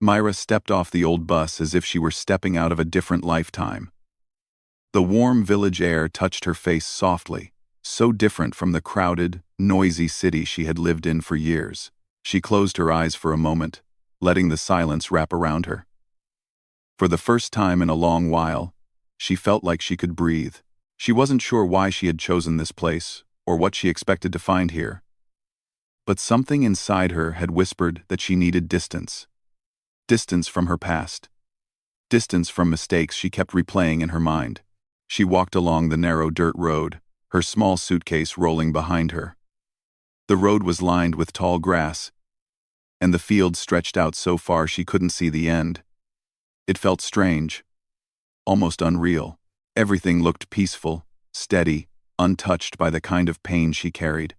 Myra stepped off the old bus as if she were stepping out of a different lifetime. The warm village air touched her face softly, so different from the crowded, noisy city she had lived in for years. She closed her eyes for a moment, letting the silence wrap around her. For the first time in a long while, she felt like she could breathe. She wasn't sure why she had chosen this place, or what she expected to find here. But something inside her had whispered that she needed distance. Distance from her past. Distance from mistakes she kept replaying in her mind. She walked along the narrow dirt road, her small suitcase rolling behind her. The road was lined with tall grass, and the fields stretched out so far she couldn't see the end. It felt strange, almost unreal. Everything looked peaceful, steady, untouched by the kind of pain she carried.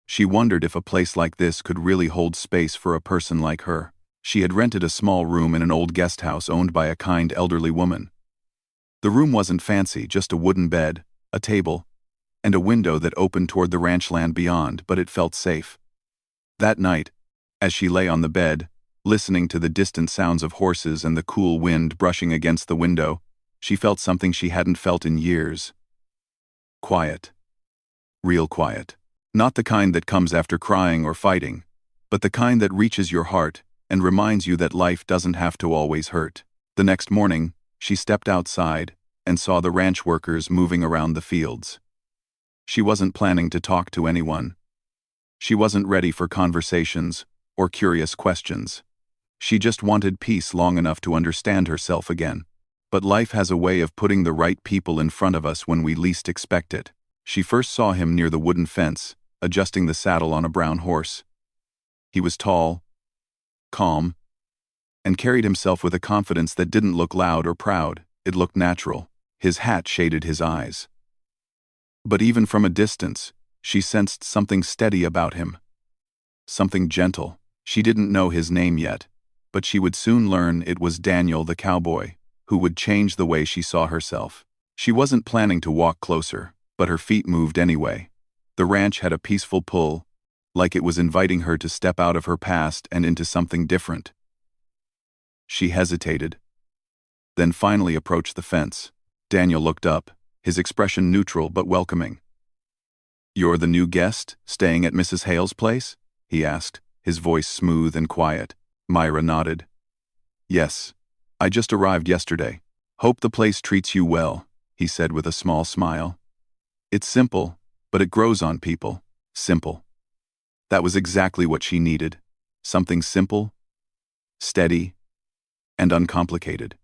She wondered if a place like this could really hold space for a person like her. She had rented a small room in an old guest house owned by a kind elderly woman. The room wasn't fancy, just a wooden bed, a table, and a window that opened toward the ranch land beyond, but it felt safe. That night, as she lay on the bed, listening to the distant sounds of horses and the cool wind brushing against the window, she felt something she hadn't felt in years. Quiet. Real quiet. Not the kind that comes after crying or fighting, but the kind that reaches your heart and reminds you that life doesn't have to always hurt. The next morning, she stepped outside and saw the ranch workers moving around the fields. She wasn't planning to talk to anyone. She wasn't ready for conversations or curious questions. She just wanted peace long enough to understand herself again. But life has a way of putting the right people in front of us when we least expect it. She first saw him near the wooden fence, adjusting the saddle on a brown horse. He was tall, calm, and carried himself with a confidence that didn't look loud or proud. It looked natural. His hat shaded his eyes. But even from a distance, she sensed something steady about him. Something gentle. She didn't know his name yet, but she would soon learn it was Daniel the cowboy, who would change the way she saw herself. She wasn't planning to walk closer, but her feet moved anyway. The ranch had a peaceful pull, like it was inviting her to step out of her past and into something different. She hesitated, then finally approached the fence. Daniel looked up, his expression neutral but welcoming. "You're the new guest, staying at Mrs. Hale's place?" he asked, his voice smooth and quiet. Myra nodded. "Yes, I just arrived yesterday. Hope the place treats you well," he said with a small smile. "It's simple, but it grows on people. Simple." That was exactly what she needed. Something simple, steady, and uncomplicated.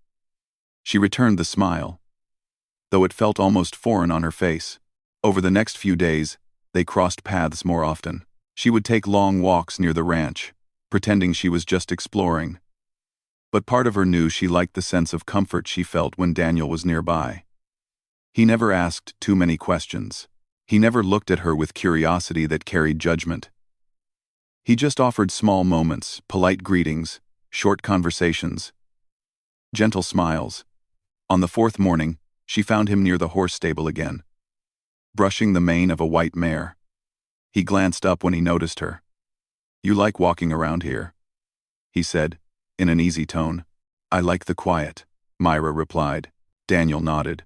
She returned the smile, though it felt almost foreign on her face. Over the next few days, they crossed paths more often. She would take long walks near the ranch, pretending she was just exploring. But part of her knew she liked the sense of comfort she felt when Daniel was nearby. He never asked too many questions. He never looked at her with curiosity that carried judgment. He just offered small moments, polite greetings, short conversations, gentle smiles. On the fourth morning, she found him near the horse stable again, brushing the mane of a white mare. He glanced up when he noticed her. "You like walking around here?" he said, in an easy tone. "I like the quiet," Myra replied. Daniel nodded.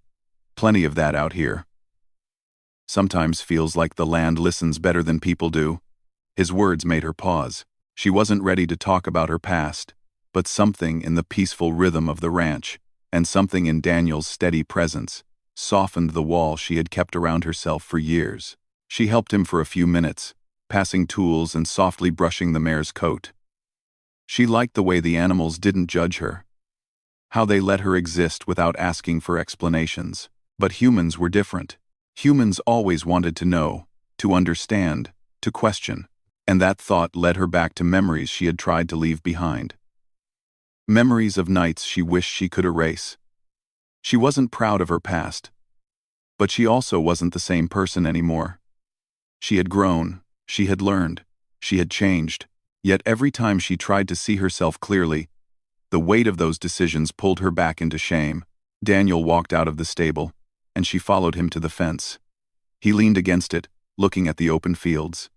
"Plenty of that out here. Sometimes feels like the land listens better than people do." His words made her pause. She wasn't ready to talk about her past, but something in the peaceful rhythm of the ranch, and something in Daniel's steady presence, softened the wall she had kept around herself for years. She helped him for a few minutes, passing tools and softly brushing the mare's coat. She liked the way the animals didn't judge her, how they let her exist without asking for explanations. But humans were different. Humans always wanted to know, to understand, to question. And that thought led her back to memories she had tried to leave behind. Memories of nights she wished she could erase. She wasn't proud of her past, but she also wasn't the same person anymore. She had grown, she had learned, she had changed, yet every time she tried to see herself clearly, the weight of those decisions pulled her back into shame. Daniel walked out of the stable, and she followed him to the fence. He leaned against it, looking at the open fields.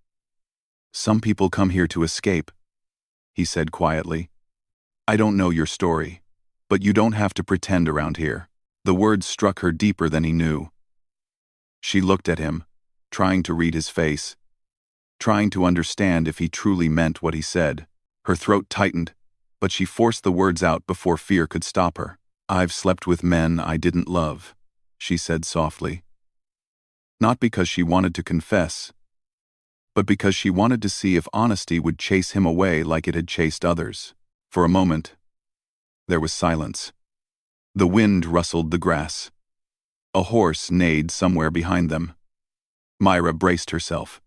"Some people come here to escape," he said quietly. I don't know your story, but you don't have to pretend around here. The words struck her deeper than he knew. She looked at him, trying to read his face, trying to understand if he truly meant what he said. Her throat tightened, but she forced the words out before fear could stop her. I've slept with men I didn't love, she said softly. Not because she wanted to confess, but because she wanted to see if honesty would chase him away like it had chased others. For a moment, there was silence. The wind rustled the grass. A horse neighed somewhere behind them. Myra braced herself,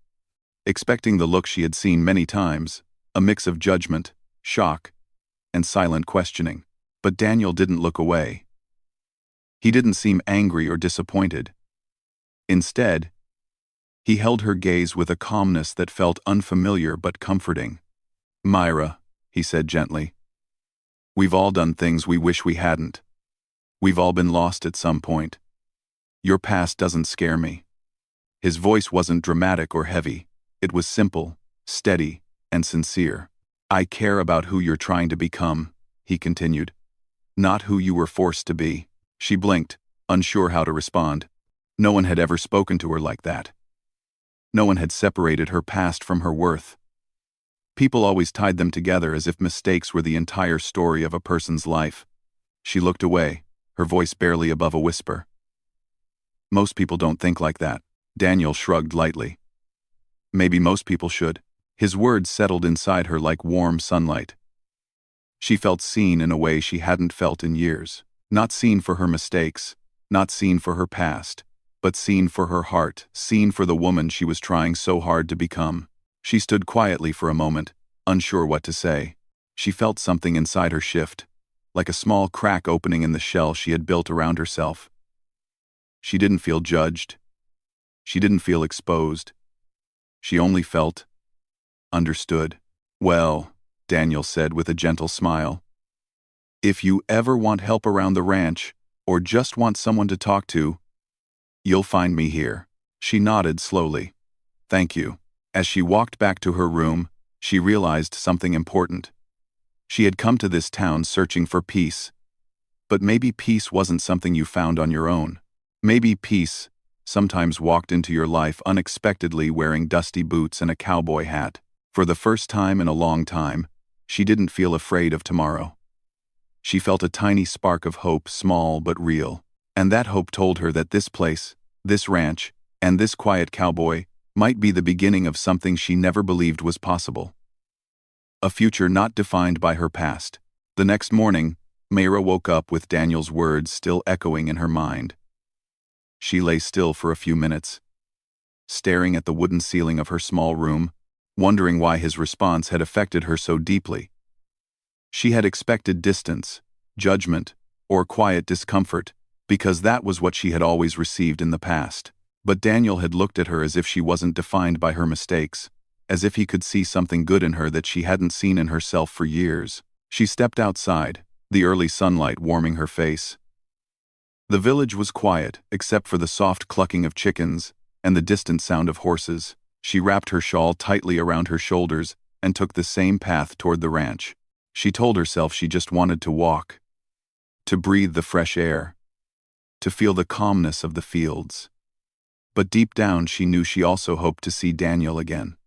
expecting the look she had seen many times, a mix of judgment, shock, and silent questioning. But Daniel didn't look away. He didn't seem angry or disappointed. Instead, he held her gaze with a calmness that felt unfamiliar but comforting. Myra, he said gently, we've all done things we wish we hadn't. We've all been lost at some point. Your past doesn't scare me. His voice wasn't dramatic or heavy. It was simple, steady, and sincere. I care about who you're trying to become, he continued, not who you were forced to be. She blinked, unsure how to respond. No one had ever spoken to her like that. No one had separated her past from her worth. People always tied them together as if mistakes were the entire story of a person's life. She looked away, her voice barely above a whisper. Most people don't think like that. Daniel shrugged lightly. Maybe most people should. His words settled inside her like warm sunlight. She felt seen in a way she hadn't felt in years. Not seen for her mistakes, not seen for her past, but seen for her heart, seen for the woman she was trying so hard to become. She stood quietly for a moment, unsure what to say. She felt something inside her shift, like a small crack opening in the shell she had built around herself. She didn't feel judged. She didn't feel exposed. She only felt understood. Well, Daniel said with a gentle smile, if you ever want help around the ranch, or just want someone to talk to, you'll find me here. She nodded slowly. Thank you. As she walked back to her room, she realized something important. She had come to this town searching for peace. But maybe peace wasn't something you found on your own. Maybe peace sometimes walked into your life unexpectedly wearing dusty boots and a cowboy hat. For the first time in a long time, she didn't feel afraid of tomorrow. She felt a tiny spark of hope, small but real. And that hope told her that this place, this ranch, and this quiet cowboy might be the beginning of something she never believed was possible. A future not defined by her past. The next morning, Myra woke up with Daniel's words still echoing in her mind. She lay still for a few minutes, staring at the wooden ceiling of her small room, wondering why his response had affected her so deeply. She had expected distance, judgment, or quiet discomfort, because that was what she had always received in the past. But Daniel had looked at her as if she wasn't defined by her mistakes, as if he could see something good in her that she hadn't seen in herself for years. She stepped outside, the early sunlight warming her face. The village was quiet, except for the soft clucking of chickens and the distant sound of horses. She wrapped her shawl tightly around her shoulders and took the same path toward the ranch. She told herself she just wanted to walk, to breathe the fresh air, to feel the calmness of the fields. But deep down she knew she also hoped to see Daniel again.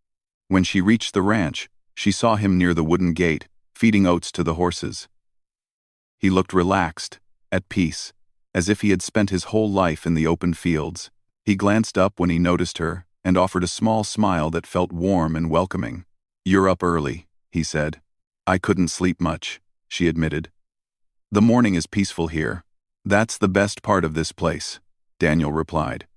When she reached the ranch, she saw him near the wooden gate, feeding oats to the horses. He looked relaxed, at peace, as if he had spent his whole life in the open fields. He glanced up when he noticed her and offered a small smile that felt warm and welcoming. "You're up early," he said. "I couldn't sleep much," she admitted. "The morning is peaceful here. That's the best part of this place," Daniel replied.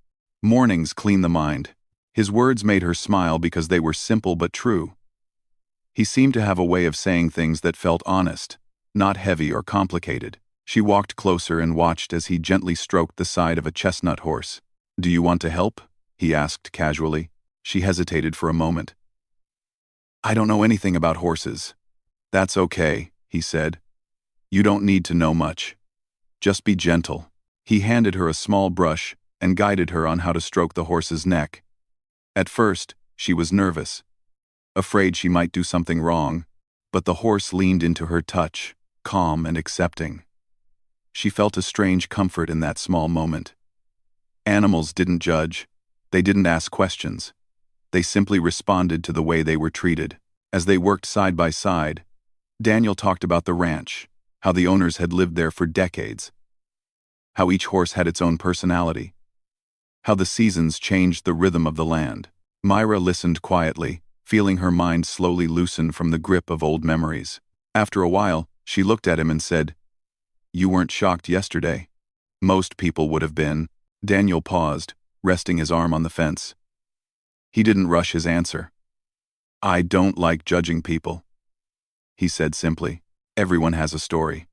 "Mornings clean the mind." His words made her smile because they were simple but true. He seemed to have a way of saying things that felt honest, not heavy or complicated. She walked closer and watched as he gently stroked the side of a chestnut horse. "Do you want to help?" he asked casually. She hesitated for a moment. "I don't know anything about horses." "That's okay," he said. "You don't need to know much. Just be gentle." He handed her a small brush and guided her on how to stroke the horse's neck. At first, she was nervous, afraid she might do something wrong, but the horse leaned into her touch, calm and accepting. She felt a strange comfort in that small moment. Animals didn't judge. They didn't ask questions. They simply responded to the way they were treated. As they worked side by side, Daniel talked about the ranch, how the owners had lived there for decades, how each horse had its own personality, how the seasons changed the rhythm of the land. Myra listened quietly, feeling her mind slowly loosen from the grip of old memories. After a while, she looked at him and said, "You weren't shocked yesterday." "Most people would have been." Daniel paused, resting his arm on the fence. He didn't rush his answer. "I don't like judging people," he said simply. "Everyone has a story.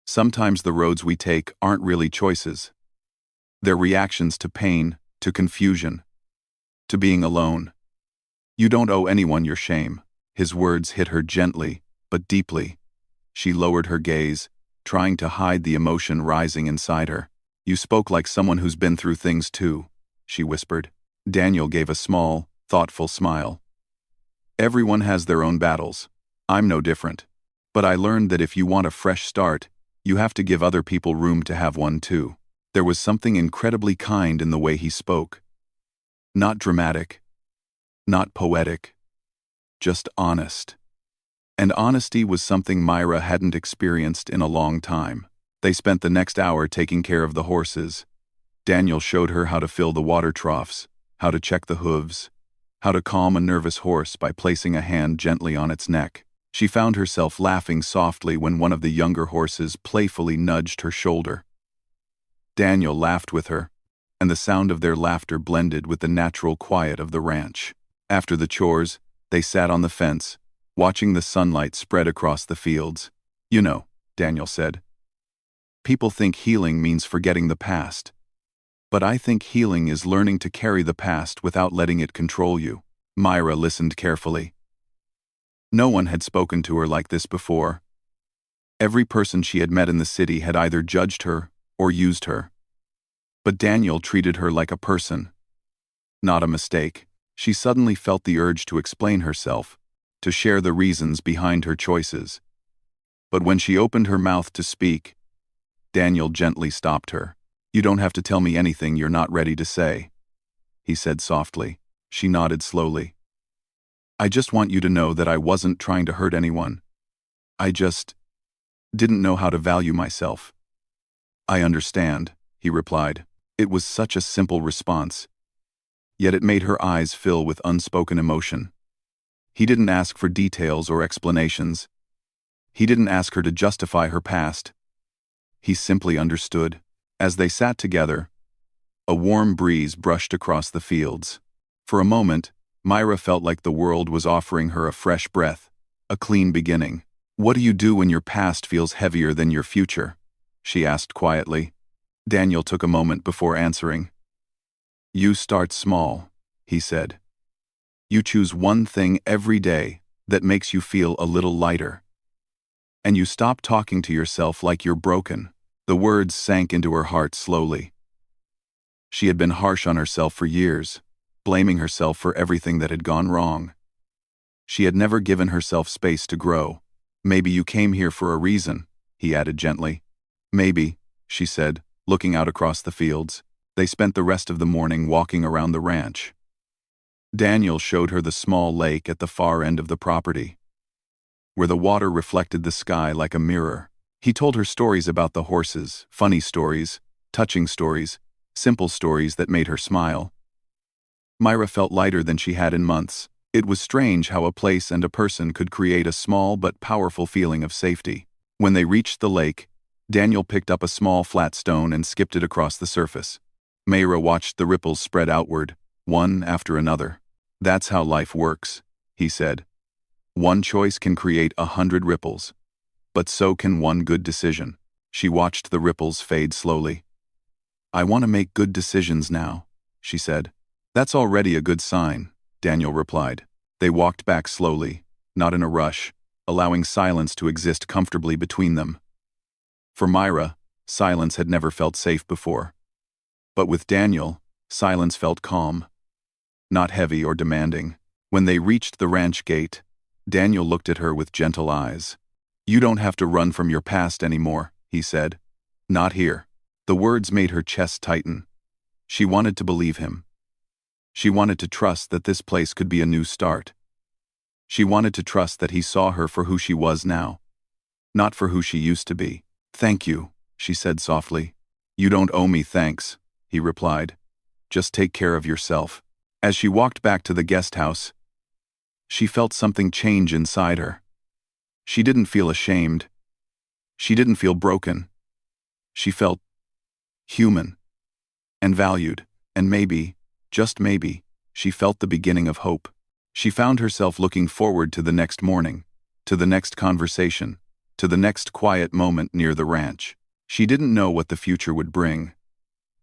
Sometimes the roads we take aren't really choices. They're reactions to pain, to confusion, to being alone. You don't owe anyone your shame." His words hit her gently, but deeply. She lowered her gaze, trying to hide the emotion rising inside her. "You spoke like someone who's been through things too," she whispered. Daniel gave a small, thoughtful smile. "Everyone has their own battles. I'm no different. But I learned that if you want a fresh start, you have to give other people room to have one too." There was something incredibly kind in the way he spoke. Not dramatic, not poetic, just honest. And honesty was something Myra hadn't experienced in a long time. They spent the next hour taking care of the horses. Daniel showed her how to fill the water troughs, how to check the hooves, how to calm a nervous horse by placing a hand gently on its neck. She found herself laughing softly when one of the younger horses playfully nudged her shoulder. Daniel laughed with her, and the sound of their laughter blended with the natural quiet of the ranch. After the chores, they sat on the fence, watching the sunlight spread across the fields. "You know," Daniel said, "people think healing means forgetting the past. But I think healing is learning to carry the past without letting it control you." Myra listened carefully. No one had spoken to her like this before. Every person she had met in the city had either judged her or used her. But Daniel treated her like a person, not a mistake. She suddenly felt the urge to explain herself, to share the reasons behind her choices. But when she opened her mouth to speak, Daniel gently stopped her. "You don't have to tell me anything you're not ready to say," he said softly. She nodded slowly. "I just want you to know that I wasn't trying to hurt anyone. I just didn't know how to value myself." "I understand," he replied. It was such a simple response, yet it made her eyes fill with unspoken emotion. He didn't ask for details or explanations. He didn't ask her to justify her past. He simply understood. As they sat together, a warm breeze brushed across the fields. For a moment, Myra felt like the world was offering her a fresh breath, a clean beginning. "What do you do when your past feels heavier than your future?" she asked quietly. Daniel took a moment before answering. "You start small," he said. "You choose one thing every day that makes you feel a little lighter. And you stop talking to yourself like you're broken." The words sank into her heart slowly. She had been harsh on herself for years, blaming herself for everything that had gone wrong. She had never given herself space to grow. "Maybe you came here for a reason," he added gently. "Maybe," she said, looking out across the fields. They spent the rest of the morning walking around the ranch. Daniel showed her the small lake at the far end of the property, where the water reflected the sky like a mirror. He told her stories about the horses, funny stories, touching stories, simple stories that made her smile. Myra felt lighter than she had in months. It was strange how a place and a person could create a small but powerful feeling of safety. When they reached the lake, Daniel picked up a small flat stone and skipped it across the surface. Myra watched the ripples spread outward, one after another. "That's how life works," he said. "One choice can create 100 ripples. But so can one good decision." She watched the ripples fade slowly. "I want to make good decisions now," she said. "That's already a good sign," Daniel replied. They walked back slowly, not in a rush, allowing silence to exist comfortably between them. For Myra, silence had never felt safe before. But with Daniel, silence felt calm, not heavy or demanding. When they reached the ranch gate, Daniel looked at her with gentle eyes. You don't have to run from your past anymore, he said. Not here. The words made her chest tighten. She wanted to believe him. She wanted to trust that this place could be a new start. She wanted to trust that he saw her for who she was now, not for who she used to be. Thank you, she said softly. You don't owe me thanks, he replied. Just take care of yourself. As she walked back to the guest house, she felt something change inside her. She didn't feel ashamed. She didn't feel broken. She felt human and valued, and maybe, just maybe, she felt the beginning of hope. She found herself looking forward to the next morning, to the next conversation, to the next quiet moment near the ranch. She didn't know what the future would bring,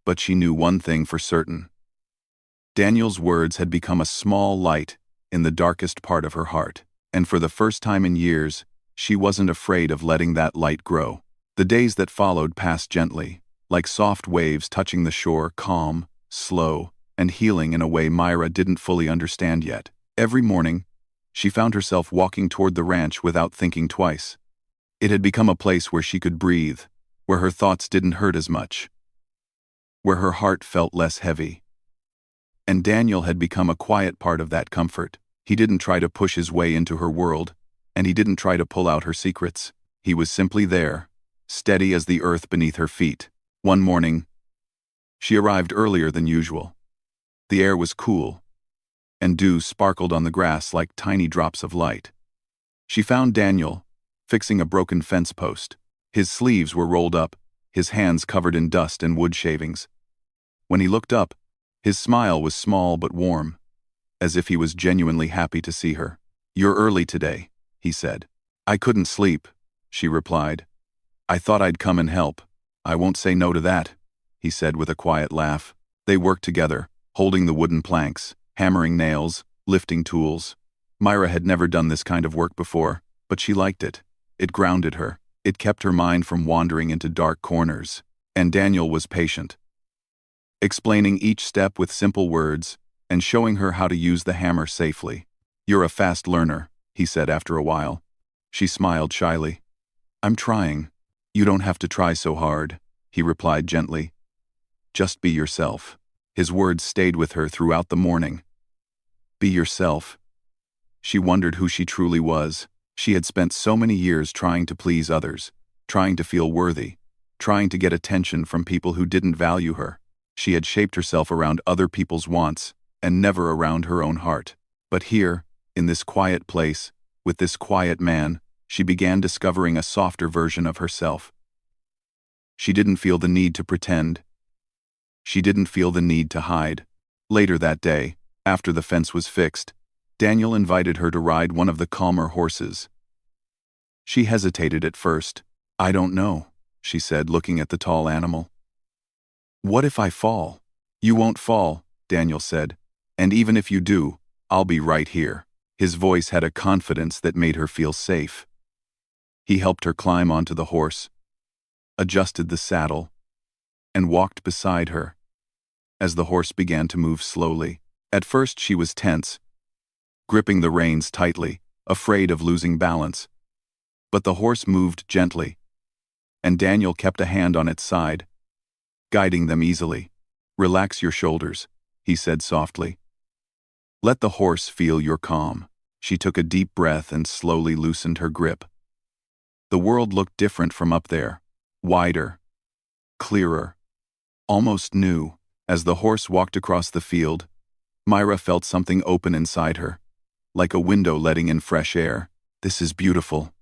but she knew one thing for certain. Daniel's words had become a small light in the darkest part of her heart, and for the first time in years, she wasn't afraid of letting that light grow. The days that followed passed gently, like soft waves touching the shore, calm, slow, and healing in a way Myra didn't fully understand yet. Every morning, she found herself walking toward the ranch without thinking twice. It had become a place where she could breathe, where her thoughts didn't hurt as much, where her heart felt less heavy. And Daniel had become a quiet part of that comfort. He didn't try to push his way into her world, and he didn't try to pull out her secrets. He was simply there, steady as the earth beneath her feet. One morning, she arrived earlier than usual. The air was cool, and dew sparkled on the grass like tiny drops of light. She found Daniel fixing a broken fence post. His sleeves were rolled up, his hands covered in dust and wood shavings. When he looked up, his smile was small but warm, as if he was genuinely happy to see her. You're early today, he said. I couldn't sleep, she replied. I thought I'd come and help. I won't say no to that, he said with a quiet laugh. They worked together, holding the wooden planks, hammering nails, lifting tools. Myra had never done this kind of work before, but she liked it. It grounded her. It kept her mind from wandering into dark corners. And Daniel was patient, explaining each step with simple words and showing her how to use the hammer safely. You're a fast learner, he said after a while. She smiled shyly. I'm trying. You don't have to try so hard, he replied gently. Just be yourself. His words stayed with her throughout the morning. Be yourself. She wondered who she truly was. She had spent so many years trying to please others, trying to feel worthy, trying to get attention from people who didn't value her. She had shaped herself around other people's wants, and never around her own heart. But here, in this quiet place, with this quiet man, she began discovering a softer version of herself. She didn't feel the need to pretend. She didn't feel the need to hide. Later that day, after the fence was fixed, Daniel invited her to ride one of the calmer horses. She hesitated at first. I don't know, she said, looking at the tall animal. What if I fall? You won't fall, Daniel said. And even if you do, I'll be right here. His voice had a confidence that made her feel safe. He helped her climb onto the horse, adjusted the saddle, and walked beside her. As the horse began to move slowly, at first she was tense, gripping the reins tightly, afraid of losing balance. But the horse moved gently, and Daniel kept a hand on its side, guiding them easily. Relax your shoulders, he said softly. Let the horse feel your calm. She took a deep breath and slowly loosened her grip. The world looked different from up there, wider, clearer, almost new. As the horse walked across the field, Myra felt something open inside her, like a window letting in fresh air. This is beautiful,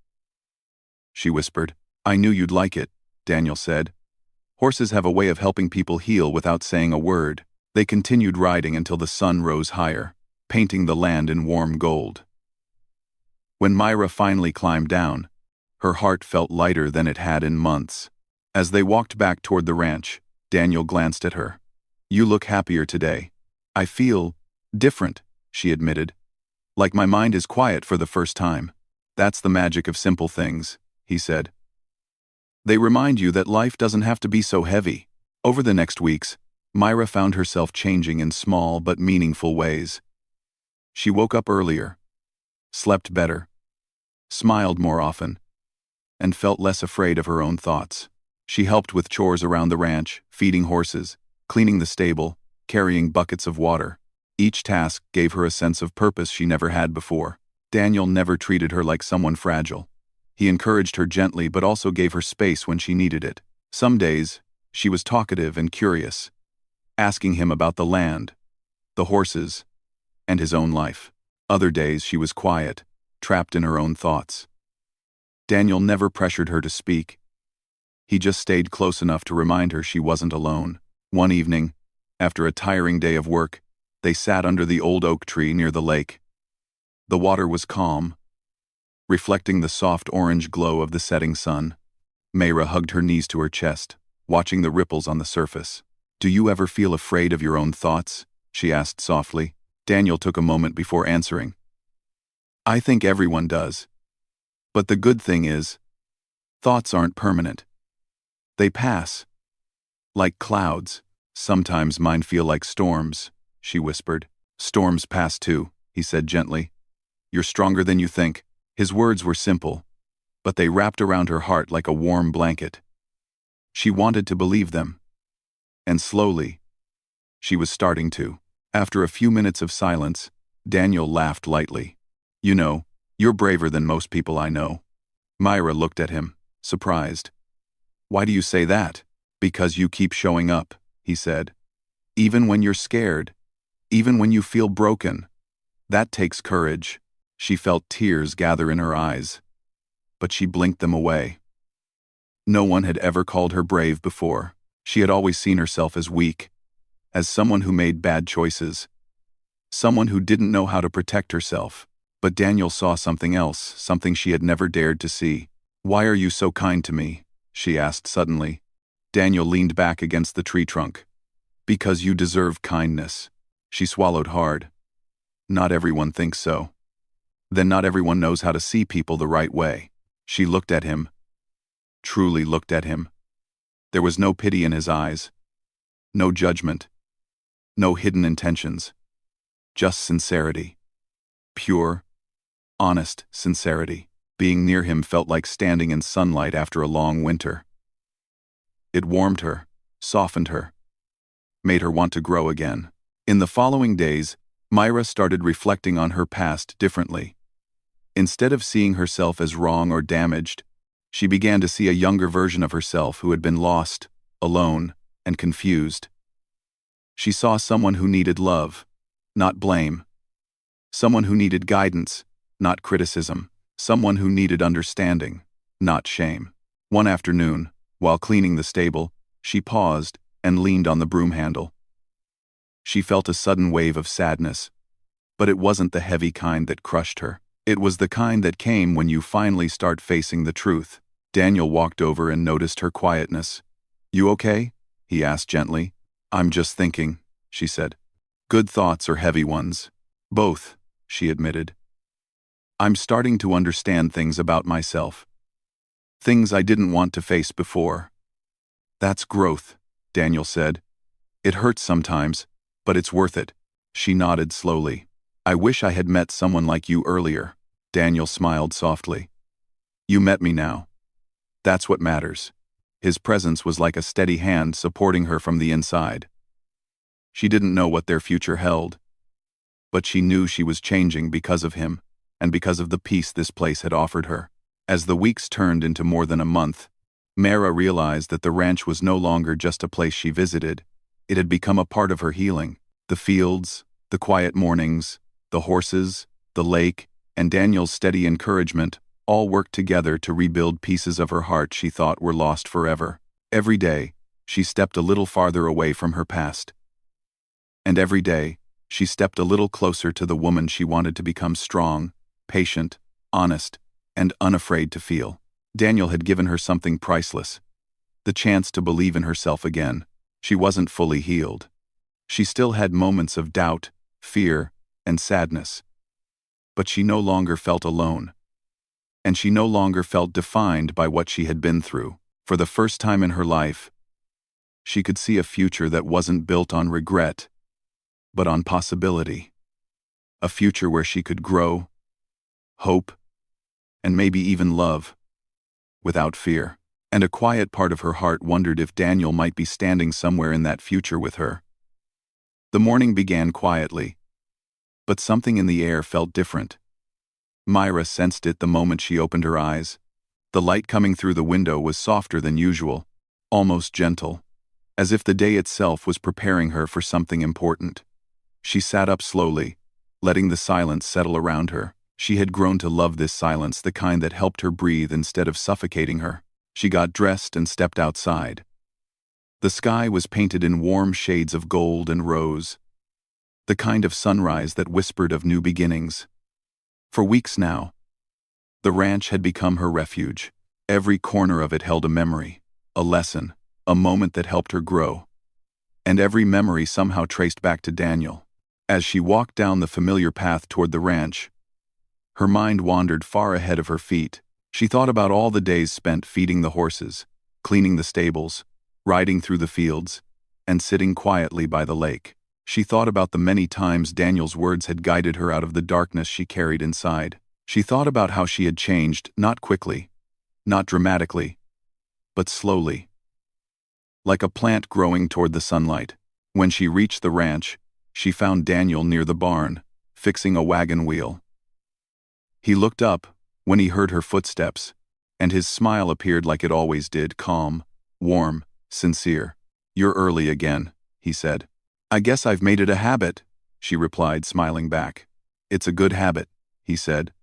she whispered. I knew you'd like it, Daniel said. Horses have a way of helping people heal without saying a word. They continued riding until the sun rose higher, painting the land in warm gold. When Myra finally climbed down, her heart felt lighter than it had in months. As they walked back toward the ranch, Daniel glanced at her. You look happier today. I feel different, she admitted. Like my mind is quiet for the first time. That's the magic of simple things, he said. They remind you that life doesn't have to be so heavy. Over the next weeks, Myra found herself changing in small but meaningful ways. She woke up earlier, slept better, smiled more often, and felt less afraid of her own thoughts. She helped with chores around the ranch, feeding horses, cleaning the stable, carrying buckets of water. Each task gave her a sense of purpose she never had before. Daniel never treated her like someone fragile. He encouraged her gently but also gave her space when she needed it. Some days, she was talkative and curious, asking him about the land, the horses, and his own life. Other days she was quiet, trapped in her own thoughts. Daniel never pressured her to speak. He just stayed close enough to remind her she wasn't alone. One evening, after a tiring day of work, they sat under the old oak tree near the lake. The water was calm, reflecting the soft orange glow of the setting sun. Mayra hugged her knees to her chest, watching the ripples on the surface. "Do you ever feel afraid of your own thoughts?" she asked softly. Daniel took a moment before answering. "I think everyone does. But the good thing is, thoughts aren't permanent. They pass. Like clouds. Sometimes mine feel like storms," she whispered. "Storms pass too," he said gently. "You're stronger than you think." His words were simple, but they wrapped around her heart like a warm blanket. She wanted to believe them. And slowly, she was starting to. After a few minutes of silence, Daniel laughed lightly. "You know, you're braver than most people I know." Mayra looked at him, surprised. "Why do you say that?" "Because you keep showing up," he said. "Even when you're scared. Even when you feel broken. That takes courage." She felt tears gather in her eyes, but she blinked them away. No one had ever called her brave before. She had always seen herself as weak, as someone who made bad choices, someone who didn't know how to protect herself. But Daniel saw something else, something she had never dared to see. "Why are you so kind to me?" she asked suddenly. Daniel leaned back against the tree trunk. "Because you deserve kindness." She swallowed hard. "Not everyone thinks so. Then not everyone knows how to see people the right way." She looked at him, truly looked at him. There was no pity in his eyes, no judgment, no hidden intentions, just sincerity. Pure, honest sincerity. Being near him felt like standing in sunlight after a long winter. It warmed her, softened her, made her want to grow again. In the following days, Mayra started reflecting on her past differently. Instead of seeing herself as wrong or damaged, she began to see a younger version of herself who had been lost, alone, and confused. She saw someone who needed love, not blame. Someone who needed guidance, not criticism. Someone who needed understanding, not shame. One afternoon, while cleaning the stable, she paused and leaned on the broom handle. She felt a sudden wave of sadness, but it wasn't the heavy kind that crushed her. It was the kind that came when you finally start facing the truth. Daniel walked over and noticed her quietness. "You okay?" he asked gently. "I'm just thinking," she said. "Good thoughts or heavy ones?" "Both," she admitted. "I'm starting to understand things about myself. Things I didn't want to face before." "That's growth," Daniel said. "It hurts sometimes, but it's worth it." She nodded slowly. "I wish I had met someone like you earlier." Daniel smiled softly. "You met me now. That's what matters." His presence was like a steady hand supporting her from the inside. She didn't know what their future held, but she knew she was changing because of him, and because of the peace this place had offered her. As the weeks turned into more than a month, Mayra realized that the ranch was no longer just a place she visited. It had become a part of her healing. The fields, the quiet mornings, the horses, the lake, and Daniel's steady encouragement all worked together to rebuild pieces of her heart she thought were lost forever. Every day, she stepped a little farther away from her past. And every day, she stepped a little closer to the woman she wanted to become: strong, patient, honest, and unafraid to feel. Daniel had given her something priceless: the chance to believe in herself again. She wasn't fully healed. She still had moments of doubt, fear, and sadness. But she no longer felt alone. And she no longer felt defined by what she had been through. For the first time in her life, she could see a future that wasn't built on regret, but on possibility. A future where she could grow, hope, and maybe even love, without fear. And a quiet part of her heart wondered if Daniel might be standing somewhere in that future with her. The morning began quietly, but something in the air felt different. Myra sensed it the moment she opened her eyes. The light coming through the window was softer than usual, almost gentle, as if the day itself was preparing her for something important. She sat up slowly, letting the silence settle around her. She had grown to love this silence, the kind that helped her breathe instead of suffocating her. She got dressed and stepped outside. The sky was painted in warm shades of gold and rose, the kind of sunrise that whispered of new beginnings. For weeks now, the ranch had become her refuge. Every corner of it held a memory, a lesson, a moment that helped her grow. And every memory somehow traced back to Daniel. As she walked down the familiar path toward the ranch, her mind wandered far ahead of her feet. She thought about all the days spent feeding the horses, cleaning the stables, riding through the fields, and sitting quietly by the lake. She thought about the many times Daniel's words had guided her out of the darkness she carried inside. She thought about how she had changed, not quickly, not dramatically, but slowly, like a plant growing toward the sunlight. When she reached the ranch, she found Daniel near the barn, fixing a wagon wheel. He looked up when he heard her footsteps, and his smile appeared like it always did, calm, warm, sincere. "You're early again," he said. "I guess I've made it a habit," she replied, smiling back. "It's a good habit," he said.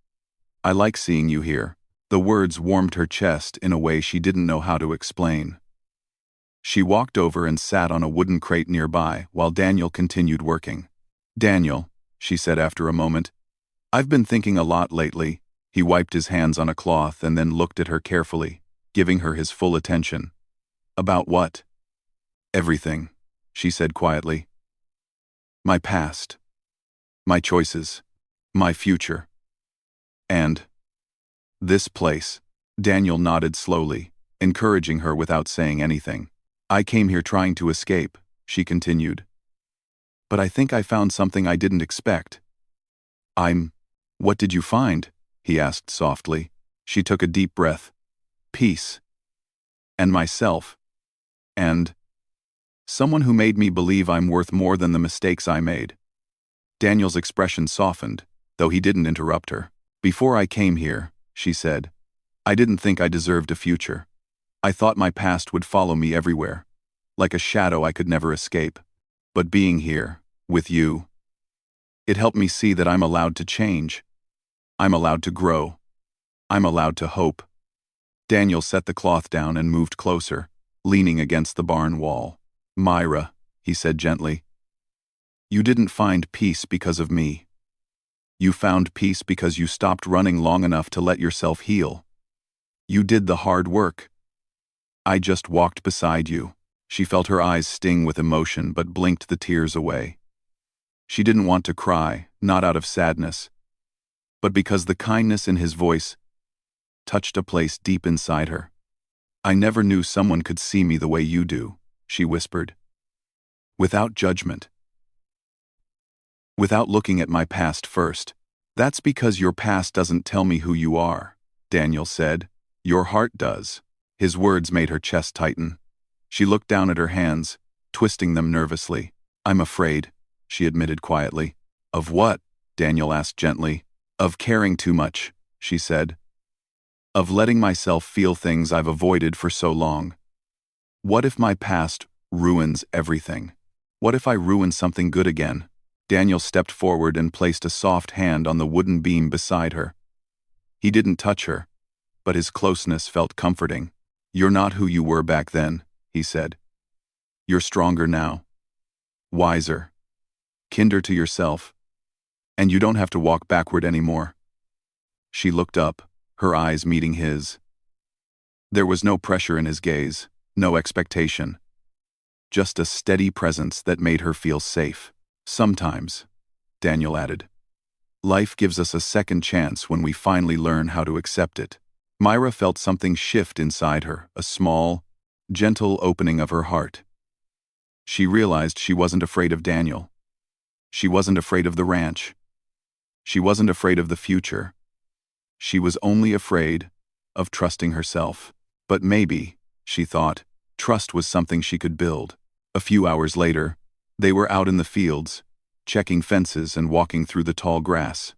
"I like seeing you here." The words warmed her chest in a way she didn't know how to explain. She walked over and sat on a wooden crate nearby while Daniel continued working. "Daniel," she said after a moment, "I've been thinking a lot lately." He wiped his hands on a cloth and then looked at her carefully, giving her his full attention. "About what?" "Everything," she said quietly. "My past, my choices, my future, and this place." Daniel nodded slowly, encouraging her without saying anything. "I came here trying to escape," she continued. "But I think I found something I didn't expect." What did you find?" he asked softly. She took a deep breath. "Peace. And myself. And someone who made me believe I'm worth more than the mistakes I made." Daniel's expression softened, though he didn't interrupt her. "Before I came here," she said, "I didn't think I deserved a future. I thought my past would follow me everywhere, like a shadow I could never escape. But being here, with you, it helped me see that I'm allowed to change. I'm allowed to grow. I'm allowed to hope." Daniel set the cloth down and moved closer, leaning against the barn wall. "Myra," he said gently, "you didn't find peace because of me. You found peace because you stopped running long enough to let yourself heal. You did the hard work. I just walked beside you." She felt her eyes sting with emotion but blinked the tears away. She didn't want to cry, not out of sadness, but because the kindness in his voice touched a place deep inside her. "I never knew someone could see me the way you do," she whispered. "Without judgment. Without looking at my past first." "That's because your past doesn't tell me who you are," Daniel said. "Your heart does." His words made her chest tighten. She looked down at her hands, twisting them nervously. "I'm afraid," she admitted quietly. "Of what?" Daniel asked gently. "Of caring too much," she said. "Of letting myself feel things I've avoided for so long. What if my past ruins everything? What if I ruin something good again?" Daniel stepped forward and placed a soft hand on the wooden beam beside her. He didn't touch her, but his closeness felt comforting. "You're not who you were back then," he said. "You're stronger now, wiser, kinder to yourself, and you don't have to walk backward anymore." She looked up, her eyes meeting his. There was no pressure in his gaze, no expectation, just a steady presence that made her feel safe. "Sometimes," Daniel added, "life gives us a second chance when we finally learn how to accept it." Myra felt something shift inside her, a small, gentle opening of her heart. She realized she wasn't afraid of Daniel. She wasn't afraid of the ranch. She wasn't afraid of the future. She was only afraid of trusting herself. But maybe, she thought, trust was something she could build. A few hours later, they were out in the fields, checking fences and walking through the tall grass.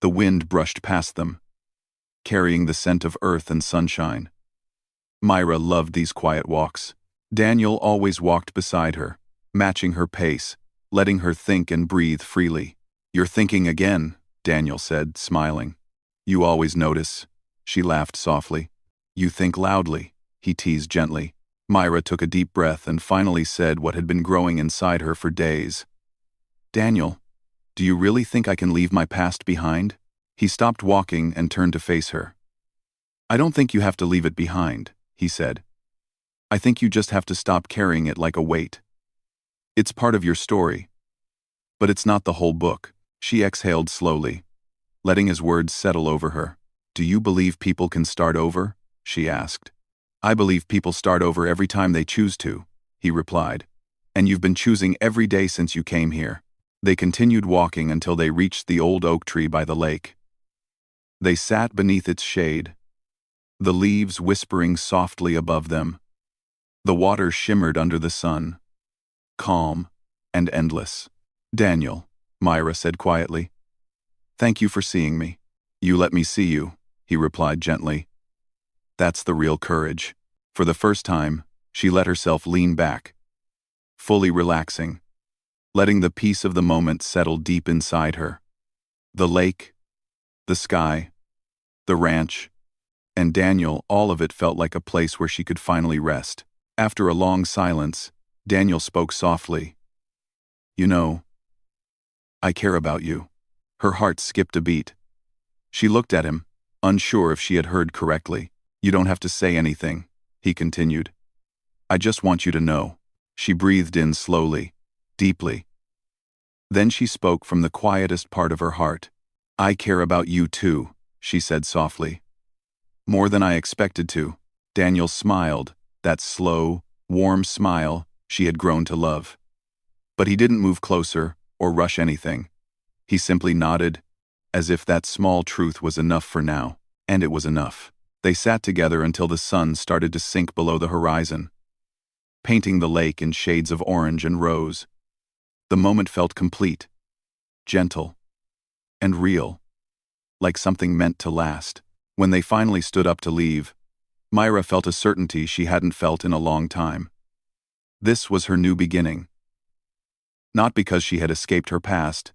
The wind brushed past them, carrying the scent of earth and sunshine. Myra loved these quiet walks. Daniel always walked beside her, matching her pace, letting her think and breathe freely. "You're thinking again," Daniel said, smiling. "You always notice." She laughed softly. "You think loudly," he teased gently. Myra took a deep breath and finally said what had been growing inside her for days. "Daniel, do you really think I can leave my past behind?" He stopped walking and turned to face her. "I don't think you have to leave it behind," he said. "I think you just have to stop carrying it like a weight. It's part of your story. But it's not the whole book." She exhaled slowly, letting his words settle over her. "Do you believe people can start over?" she asked. "I believe people start over every time they choose to," he replied. "And you've been choosing every day since you came here." They continued walking until they reached the old oak tree by the lake. They sat beneath its shade, the leaves whispering softly above them. The water shimmered under the sun, calm and endless. "Daniel," Myra said quietly, "thank you for seeing me." "You let me see you," he replied gently. "That's the real courage." For the first time, she let herself lean back, fully relaxing, letting the peace of the moment settle deep inside her. The lake, the sky, the ranch, and Daniel, all of it felt like a place where she could finally rest. After a long silence, Daniel spoke softly. "You know, I care about you." Her heart skipped a beat. She looked at him, unsure if she had heard correctly. "You don't have to say anything," he continued. "I just want you to know." She breathed in slowly, deeply. Then she spoke from the quietest part of her heart. "I care about you too," she said softly. "More than I expected to." Daniel smiled, that slow, warm smile she had grown to love. But he didn't move closer or rush anything. He simply nodded, as if that small truth was enough for now, and it was enough. They sat together until the sun started to sink below the horizon, painting the lake in shades of orange and rose. The moment felt complete, gentle, and real, like something meant to last. When they finally stood up to leave, Myra felt a certainty she hadn't felt in a long time. This was her new beginning. Not because she had escaped her past,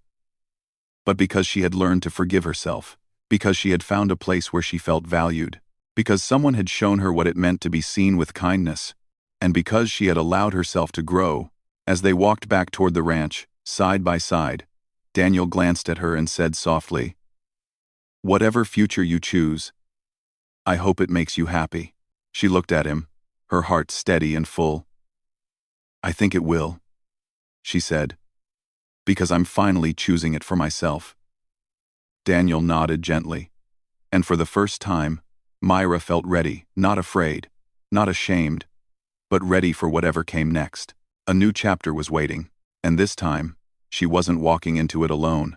but because she had learned to forgive herself, because she had found a place where she felt valued, because someone had shown her what it meant to be seen with kindness, and because she had allowed herself to grow. As they walked back toward the ranch, side by side, Daniel glanced at her and said softly, "Whatever future you choose, I hope it makes you happy." She looked at him, her heart steady and full. "I think it will," she said, "because I'm finally choosing it for myself." Daniel nodded gently, and for the first time, Myra felt ready, not afraid, not ashamed, but ready for whatever came next. A new chapter was waiting, and this time, she wasn't walking into it alone.